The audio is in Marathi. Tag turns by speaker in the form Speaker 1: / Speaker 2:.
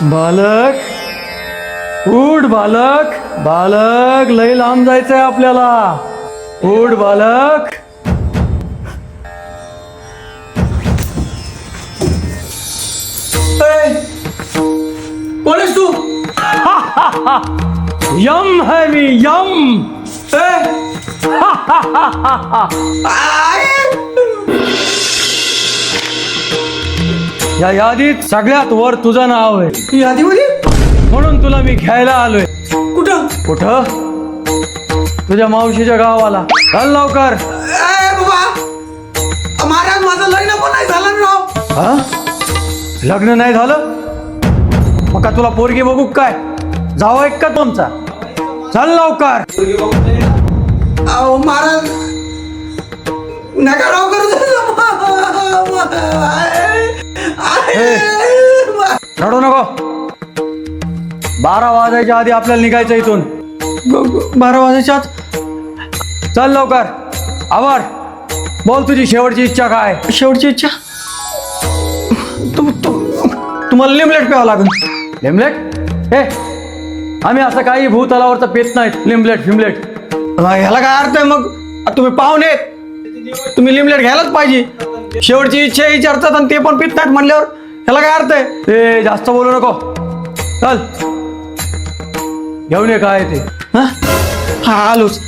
Speaker 1: बालक उठ बालक, बालक लय लांब जायचंय आपल्याला. उठ बालक.
Speaker 2: कोण आहेस तू?
Speaker 1: यम है मी यम. या यादीत सगळ्यात वर तुझं नाव आहे,
Speaker 2: यादी मध्ये
Speaker 1: म्हणून तुला मी घ्यायला आलोय.
Speaker 2: कुठं?
Speaker 1: कुठं? तुझ्या मावशीच्या गावाला. चल लवकर.
Speaker 2: बाबा महाराज, माझं लग्न पण नाही झालं ना राव.
Speaker 1: हा? लग्न नाही झालं? मग का तुला पोरगी बघू काय? जावं एक का तुमचा? चल लवकर.
Speaker 2: अहो महाराज, नका राव करू.
Speaker 1: रडू नको. 12 वाजायच्या आधी आपल्याला निघायचं इथून.
Speaker 2: 12 वाजायच्या आत.
Speaker 1: चल लवकर. आवर. बोल तुझी शेवटची इच्छा काय?
Speaker 2: शेवटची इच्छा तुम्हाला लिमलेट प्यावं लागेल.
Speaker 1: लिमलेट? हे आम्ही असं काही भूतलावरचं पेत नाहीत. लिमलेट फिमलेट
Speaker 2: ह्याला काय अर्थ आहे मग? तुम्ही पाहुणे, तुम्ही लिमलेट घ्यायलाच पाहिजे. शेवटची इच्छा विचारतात आणि ते पण पित नाहीत म्हणल्यावर ह्याला काय अर्थ आहे?
Speaker 1: ते जास्त बोलू नको. चल घेऊन ये काय ते.
Speaker 2: हा आलोच.